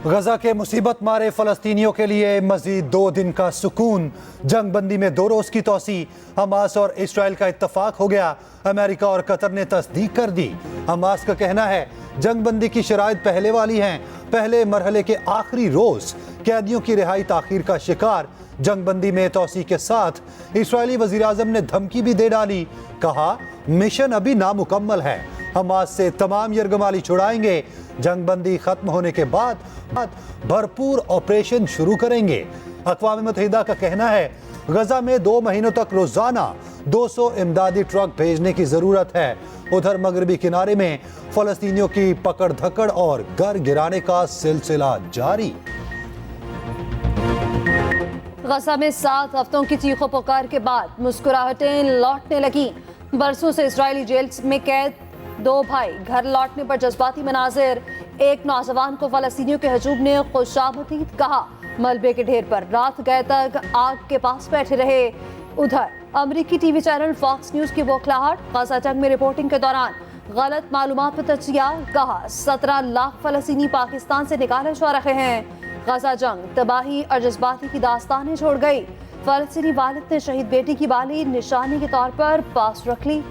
गजा के मुसीबत मारे फलस्तीनियों के लिए मजीद 2 दिन का सुकून। जंग बंदी में 2 रोज की तोसी। हमास और इसराइल का इत्तफाक हो गया। अमेरिका और कतर ने तस्दीक कर दी। हमास का कहना है जंग बंदी की शराइत पहले वाली हैं। पहले मरहले के आखिरी रोज कैदियों की रिहाई ताखीर का शिकार। जंग बंदी में तोसी के साथ इसराइली वजीर आजम ने धमकी भी दे डाली। कहा मिशन अभी नामुकम्मल है, हमास से तमाम यरगमाली छुड़ाएंगे। जंग बंदी खत्म होने के बाद भरपूर ऑपरेशन शुरू करेंगे। अक़वाम मुत्तहिदा का कहना है गजा में 2 महीनों तक रोजाना 200 इमदादी ट्रक भेजने की जरूरत है। उधर मगरबी किनारे में फलस्तीनियों की पकड़ धकड़ और घर गिराने का सिलसिला जारी। गजा में 7 हफ्तों की चीखों पुकार के बाद मुस्कुराहटें लौटने लगी। बरसों से इजरायली जेल में कैद 2 भाई घर लौटने पर जज्बाती मनाजिर। एक नौजवान को फलस्तीनियों के हजूम ने खुशामदीद कहा। मलबे के ढेर पर रात गए तक आग के पास बैठे रहे। उधर अमरीकी टीवी चैनल फॉक्स न्यूज की बौखलाहट। गजा जंग में रिपोर्टिंग के दौरान गलत मालूमात पर तजिया। कहा 17 लाख फलस्तीनी पाकिस्तान से निकाले जा रहे हैं। गजा जंग तबाही और जज्बाती की दास्तानें छोड़ गई। फलस्तीनी वालिद ने शहीद बेटी की बाली निशानी के तौर पर पास रख ली।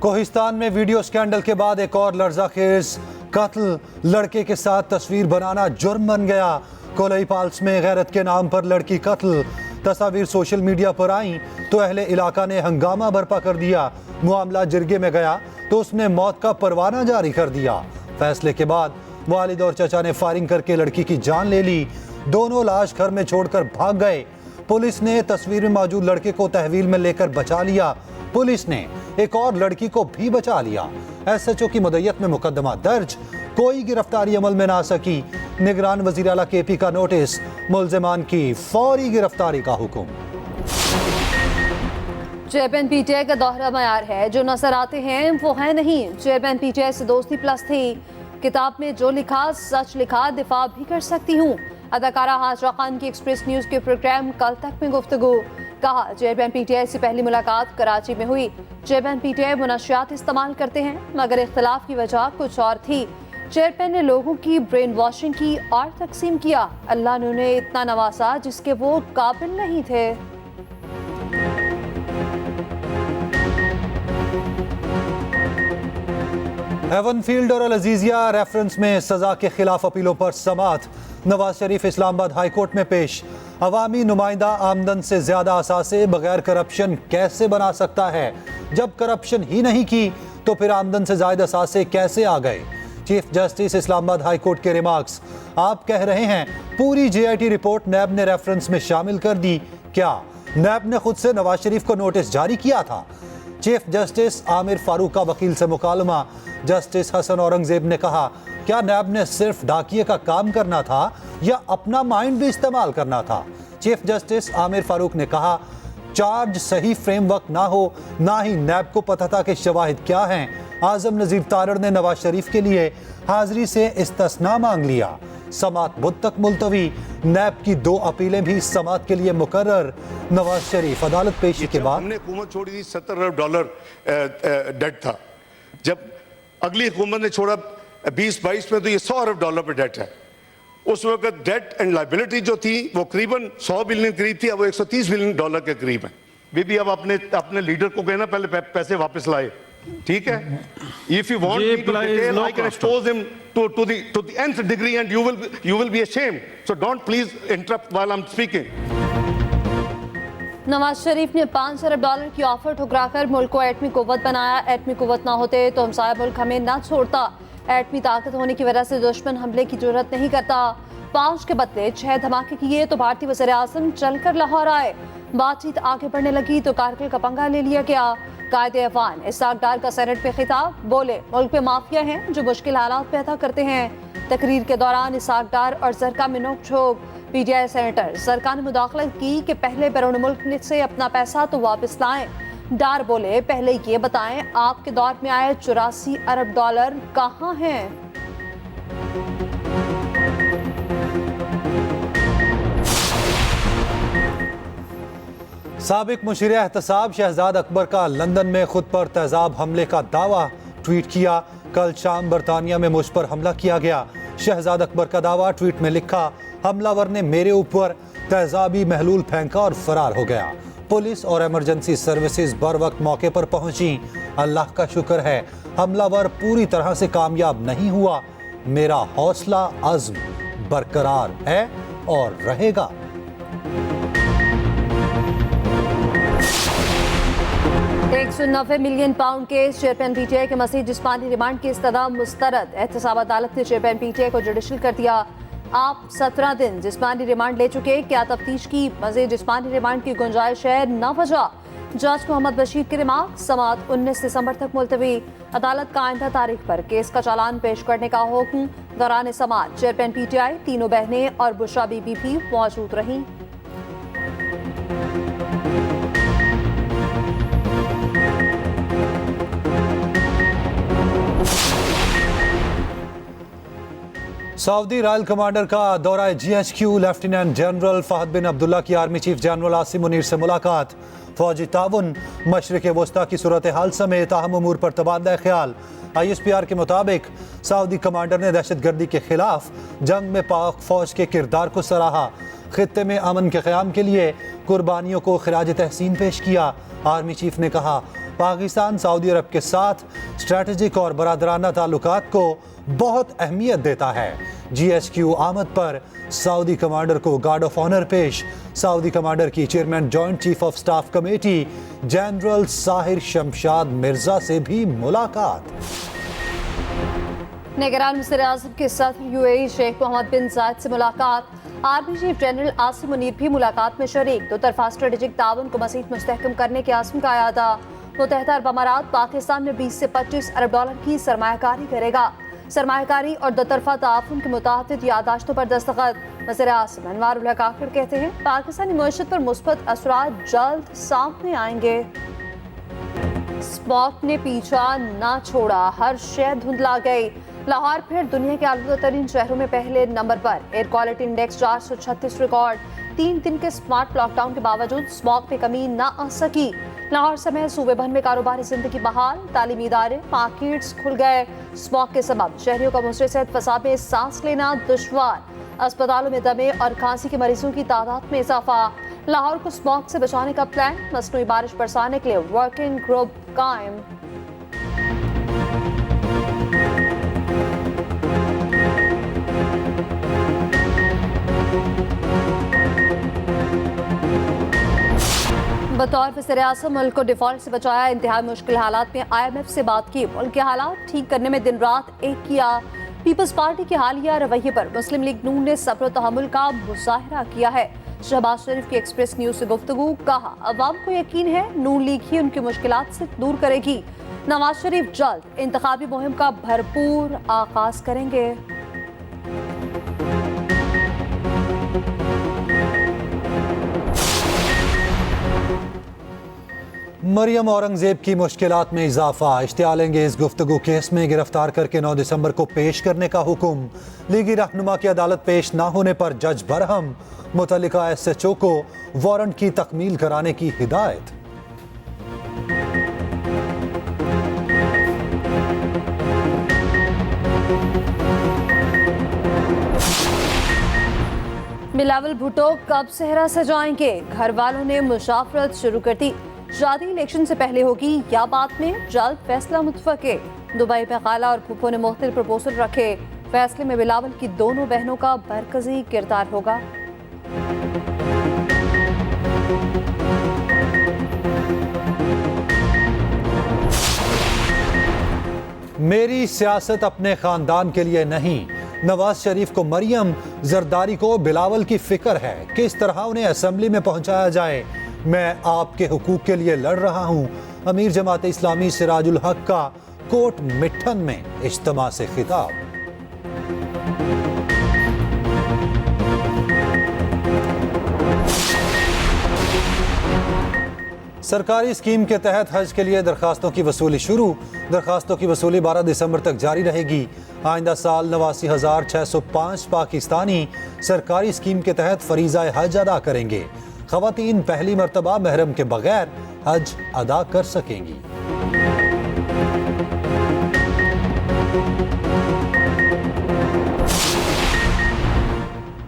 कोहिस्तान में वीडियो स्कैंडल के बाद एक और लर्ज़ाखेज कत्ल। लड़के के साथ तस्वीर बनाना जुर्म बन गया। कोलई पाल्स में गैरत के नाम पर लड़की कत्ल। तस्वीर सोशल मीडिया पर आई तो अहले इलाका ने हंगामा बर्पा कर दिया। मामला जिरगे में गया तो उसने मौत का परवाना जारी कर दिया। फैसले के बाद वालिद और चचा ने फायरिंग करके लड़की की जान ले ली। दोनों लाश घर में छोड़कर भाग गए। पुलिस ने तस्वीर में मौजूद लड़के को तहवील में लेकर बचा लिया। पुलिस ने एक और लड़की को भी बचा लिया। एसएचओ की मदयत में मुकदमा दर्ज। कोई गिरफ्तारी अमल में ना आ सकी। निगरान वजीर आला केपी का नोटिस। मुल्जिमान की फौरी गिरफ्तारी का हुक्म। चेयरमैन पीटीआई का दोहरा मयार है, जो नजर आते हैं वो है नहीं। चेयरमैन पीटीआई से दोस्ती प्लस थी। किताब में जो लिखा सच लिखा, दिफा भी कर सकती हूँ। अदाकारा हाजरा खान की एक्सप्रेस न्यूज के प्रोग्राम कल तक में गुफ्तगू। कहा चेयरमैन पीटीआई से पहली मुलाकात कराची में हुई। चेयरमैन पीटीआई मुनशियात इस्तेमाल करते हैं, मगर इख्तलाफ की वजह कुछ और थी। चेयरमैन ने लोगों की ब्रेन वॉशिंग की और तकसीम किया। अल्लाह ने उन्हें इतना नवाजा जिसके वो काबिल नहीं थे। हेवनफील्ड और अल-अजीजिया रेफरेंस में सजा के खिलाफ अपीलों पर समाअत। नवाज शरीफ इस्लामाबाद हाई कोर्ट में पेश। अवामी नुमाइंदा आमदन से ज्यादा असासे बगैर करप्शन कैसे बना सकता है? जब करप्शन ही नहीं की तो फिर आमदन से ज्यादा असासे कैसे आ गए? Chief justice Islamabad high court के रिमार्क्स। आप कह रहे हैं पूरी जेआईटी रिपोर्ट नैब ने रेफरेंस में शामिल कर दी। क्या नैब ने खुद से नवाज शरीफ को नोटिस जारी किया था? चीफ जस्टिस आमिर फारूक का वकील से मुकालमा। जस्टिस हसन औरंगजेब ने कहा क्या नैब ने सिर्फ डाकिये का काम करना था या अपना माइंड भी इस्तेमाल करना था? चीफ जस्टिस आमिर फारूक ने कहा चार्ज सही फ्रेमवर्क ना हो, ना ही नैब को पता था कि शवाहिद क्या हैं। आजम नजीर तारड़ ने नवाज शरीफ के लिए हाजिरी से इस्तिस्ना मांग लिया। समात बुध तक मुलतवी। नैब की 2 अपीलें भी समात के लिए मुकर्रर। नवाज शरीफ अदालत पेशी के बाद हमने हुकूमत छोड़ी थी $70 अरब डेट था। जब अगली हुकूमत ने छोड़ा 2022 में तो ये $100 अरब पे डेट है। उस वक्त डेट एंड लाइबिलिटी जो थी वो करीबन $100 बिलियन करीब थी, अब वो $130 बिलियन के करीब है। बीबी अब अपने लीडर को कहना पहले पैसे वापस लाए, ठीक है? If you want me to detail, I can expose him to the nth degree and you will be ashamed. So don't please interrupt while I'm speaking. Nawaz Sharif ने $5 अरब की ऑफर ठुकराकर मुल्क को एटमी कुव्वत बनाया। एटमी कुव्वत ना होते तो हमसाया मुल्क हमें ना छोड़ता। एटमी ताकत होने की वजह से दुश्मन हमले की जरूरत नहीं करता। 5 के बदले 6 धमाके किए तो भारतीय वज़ीर आज़म चलकर लाहौर आए। बातचीत आगे बढ़ने लगी तो कारगिल का पंगा ले लिया गया। कायदे अफवान इसहाक डार का सेनेट पे खिताब। बोले मुल्क में माफिया हैं जो मुश्किल हालात पैदा करते हैं। तकरीर के दौरान इसहाक डार और जरका में नोक झोंक। पीटीआई सेनेटर सरकार ने मुदाखलत की कि पहले बैरून मुल्क से अपना पैसा तो वापस लाएं। डार बोले पहले ये बताएं आपके दौर में आए $84 अरब कहाँ हैं? साबिक मुशीर एहतसाब शहजाद अकबर का लंदन में खुद पर तेजाब हमले का दावा ट्वीट किया। कल शाम बरतानिया में मुझ पर हमला किया गया। शहजाद अकबर का दावा, ट्वीट में लिखा, हमलावर ने मेरे ऊपर तेजाबी महलूल फेंका और फरार हो गया। पुलिस और इमरजेंसी सर्विसेज बर वक्त मौके पर पहुंची। अल्लाह का शुक्र है हमलावर पूरी तरह से कामयाब नहीं हुआ। मेरा हौसला अज़्म बरकरार है और रहेगा। £190 मिलियन के चेयरमैन पीटीआई के मज़ीद जिस्मानी रिमांड की इस्तदा मुस्तरद। एहतसाब अदालत ने चेयरमैन पीटीआई को जुडिशल कर दिया। आप 17 दिन जिस्मानी रिमांड ले चुके, क्या तफ्तीश की मज़ीद जिस्मानी रिमांड की गुंजाइश है? न वजह। जज मोहम्मद बशीर के रिमार्क, समाअत 19 दिसंबर तक मुलतवी। अदालत का आइंदा तारीख पर केस का चालान पेश करने का हुक्म। दौरान समाअत चेयरमैन पीटीआई, तीनों बहनें और बुशरा बीबी भी मौजूद रहीं। सऊदी रॉयल कमांडर का दौरा GHQ, लेफ्टिनेंट जनरल फहद बिन अब्दुल्ला की army chief general Asim Munir से मुलाकात। फौजी ताउन, मशरिक वस्ता की सूरत हाल समेत अहम उमूर पर तबादला ख्याल। ISPR के मुताबिक सऊदी कमांडर ने दहशत गर्दी के खिलाफ जंग में पाक फौज के किरदार को सराहा। खित्ते में अमन के क़याम के लिए कुर्बानियों को खिराज तहसीन पेश किया। आर्मी चीफ ने कहा, पाकिस्तान सऊदी अरब के साथ स्ट्रेटेजिक और बरादराना ताल्लुकात को बहुत अहमियत देता है। GHQ आमद पर सऊदी कमांडर को गार्ड ऑफ ऑनर पेश। सऊदी कमांडर की chairman joint chief of staff committee general Sahir Shamshad Mirza से भी मुलाकात। निगरान वज़ीर आज़म के सदर UAE शेख मोहम्मद बिन जायद से मुलाकात। Army chief general Asim Munir भी मुलाकात में शरीक। दो तरफा स्ट्रेटेजिक ताउन को मज़ीद मुस्तहकम करने के आज़म का अयादा। मुत्तहिदा अरब अमारात पाकिस्तान में 20 से 25 अरब डॉलर की सरमायाकारी करेगा। सरमायाकारी और दो तरफा ताउन के मुताबिक यादाश्तों पर दस्तखत। वज़ीर आज़म अनवार उल हक आखिर कहते हैं, पाकिस्तानी मईशत पर मुस्बत असरात जल्द सामने आएंगे। स्मॉग ने पीछा ना छोड़ा, हर शय धुंधला गई। लाहौर फिर दुनिया के आलूदा तरीन शहरों में पहले नंबर पर। Air quality index 436 record. 3 दिन के स्मार्ट लॉकडाउन के बावजूद स्मॉग में कमी ना आ सकी। लाहौर समेत सूबे भर में कारोबारी जिंदगी बहाल। तालीमी इदारे, मार्केट्स खुल गए। स्मॉग के सबब शहरियों का मुसरे सेहत फसाद में सांस लेना दुश्वार। अस्पतालों में दमे और खांसी के मरीजों की तादाद में इजाफा। लाहौर को स्मॉग से बचाने का प्लान। मसनूई बारिश बरसाने के लिए वर्किंग ग्रुप कायम। बतौर वज़ीर-ए-आज़म मुल्क को डिफॉल्ट से बचाया। इंतहाई मुश्किल हालात में IMF से बात की। मुल्क के हालात ठीक करने में दिन रात एक किया। पीपल्स पार्टी के हालिया रवैये पर मुस्लिम लीग नून ने सब्र और तहम्मुल का मुजाहिरा किया है। शहबाज शरीफ की एक्सप्रेस न्यूज से गुफ्तगू, कहा, अवाम को यकीन है नून लीग ही उनकी मुश्किलात से दूर करेगी। नवाज शरीफ जल्द इंतखाबी मुहिम का भरपूर आगाज करेंगे। मरियम औरंगजेब की मुश्किलात में इजाफा। इश्तियाल अंगेज गुफ्तगू केस में गिरफ्तार करके 9 दिसंबर को पेश करने का हुक्म। लीगी रहनुमा की अदालत पेश न होने पर जज बरहम। मुतल्लिका SHO को वारंट की तकमील कराने की हिदायत। बिलावल भुट्टो कब सेहरा सजाएंगे? घर वालों ने मुसाफरत शुरू कर दी। शादी इलेक्शन से पहले होगी या बाद में? जल्द फैसला मुतफके। दुबई में खाला और फूफो ने मुख्तलिफ प्रपोजल रखे। फैसले में बिलावल की दोनों बहनों का मरकजी किरदार होगा। मेरी सियासत अपने खानदान के लिए नहीं। नवाज शरीफ को मरियम, जरदारी को बिलावल की फिक्र है। किस तरह उन्हें असेंबली में पहुंचाया जाए। मैं आपके हुकूक के लिए लड़ रहा हूं। अमीर जमात इस्लामी सिराजुल हक का कोट मिठन में इज्तिमा से खिताब। सरकारी स्कीम के तहत हज के लिए दरखास्तों की वसूली शुरू। दरखास्तों की वसूली 12 दिसंबर तक जारी रहेगी। आइंदा साल 89,605 पाकिस्तानी सरकारी स्कीम के तहत फरीज़ा हज अदा करेंगे। ख़वातीन पहली मर्तबा महरम के बगैर हज अदा कर सकेंगी।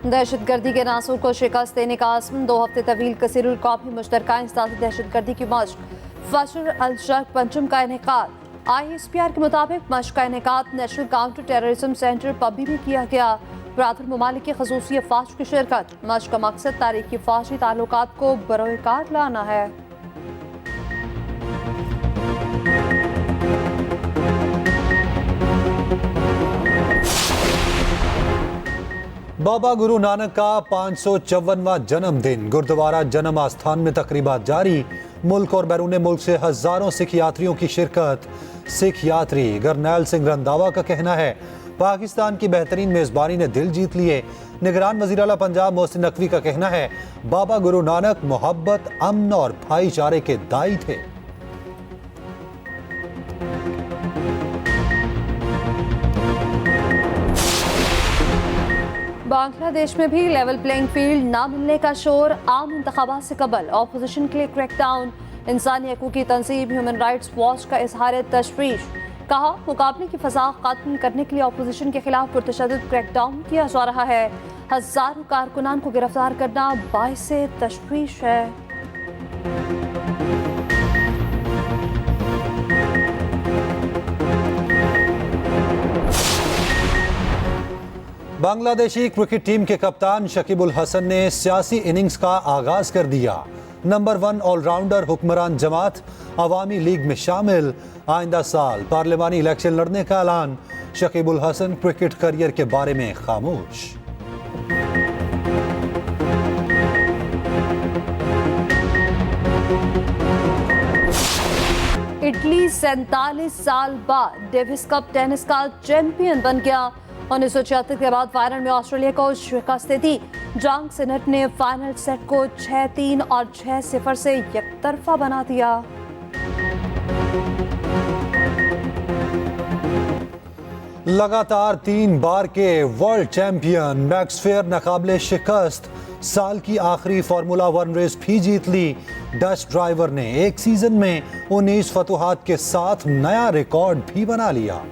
दहशतगर्दी के नासूर को शिकस्त देने का आज़म, 2 हफ्ते तवील कसीरुल कौमी मुश्तरका इंसदादी दहशतगर्दी की मश्क फशर अल शर्क पंचम का इनेकाद। ISPR के मुताबिक मश्क का इनेकाद नेशनल काउंटर टेररिज्म सेंटर पबी में किया गया। बरादर ममालिक की खसूसी अफवाज की शिरकत। मश्क का मकसद तारीखी फौजी ताल्लुकात को बरोकार लाना है। बाबा गुरु नानक का 554वां जन्मदिन। गुरुद्वारा जन्म आस्थान में तकरीबात जारी। मुल्क और बैरून मुल्क से हजारों सिख यात्रियों की शिरकत। सिख यात्री गरनैल सिंह रंधावा का कहना है, पाकिस्तान की बेहतरीन मेजबानी ने दिल जीत लिए। निगरान वज़ीर आला पंजाब मोहसिन नकवी का कहना है, बाबा गुरु नानक मोहब्बत, अमन और भाईचारे के दाई थे। बांग्लादेश में भी लेवल प्लेइंग फील्ड ना मिलने का शोर। आम इंतखाबात से कबल ऑपोजिशन के लिए क्रैकडाउन। इंसानी हकूक़ की तंजीम ह्यूमन राइट्स वॉच का इजहार तशवीश। कहा, मुकाबले की फजा खत्म करने के लिए ऑपोजिशन के खिलाफ पुरतशद्दुद क्रैकडाउन किया जा रहा है। हजारों कारकुनान को गिरफ्तार करना बाइसे तशवीश है। बांग्लादेशी क्रिकेट टीम के कप्तान शकीबुल हसन ने सियासी इनिंग्स का आगाज कर दिया। नंबर 1 ऑलराउंडर हुक्मरान जमात अवामी लीग में शामिल। आइंदा साल पार्लिमानी इलेक्शन लड़ने का ऐलान। शकीबुल हसन क्रिकेट करियर के बारे में खामोश। इटली 47 साल बाद डेविस कप टेनिस का चैंपियन बन गया। 1976 के बाद फाइनल में ऑस्ट्रेलिया को शिकस्त दी। जॉन सिनट ने फाइनल सेट को 6-3 और 6-0 से एकतरफा बना दिया। लगातार 3 बार के वर्ल्ड चैंपियन मैक्स फेयर नाकाबिले शिकस्त। साल की आखिरी फार्मूला 1 रेस भी जीत ली। डच ड्राइवर ने एक सीजन में 19 फतुहात के साथ नया रिकॉर्ड भी बना लिया।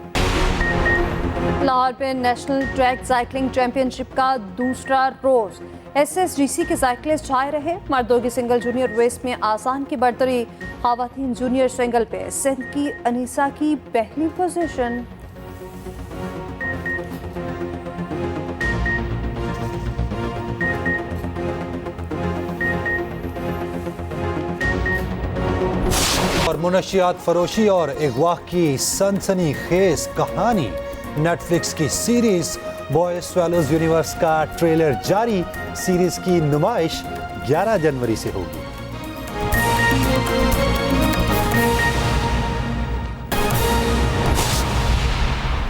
लाहौर में नेशनल ट्रैक साइकिलिंग चैंपियनशिप का दूसरा रोज। SSGC के साइकिलिस्ट छाए रहे। मर्दों की सिंगल जूनियर रेस में आसान की बढ़तरी। खवातीन जूनियर सिंगल पे सिंध की अनीसा की पहली पोजीशन। और मुनशियात फरोशी और अगवा की सनसनीखेज कहानी। नेटफ्लिक्स की सीरीज बॉय स्वेलोज यूनिवर्स का ट्रेलर जारी। सीरीज की नुमाइश 11 जनवरी से होगी।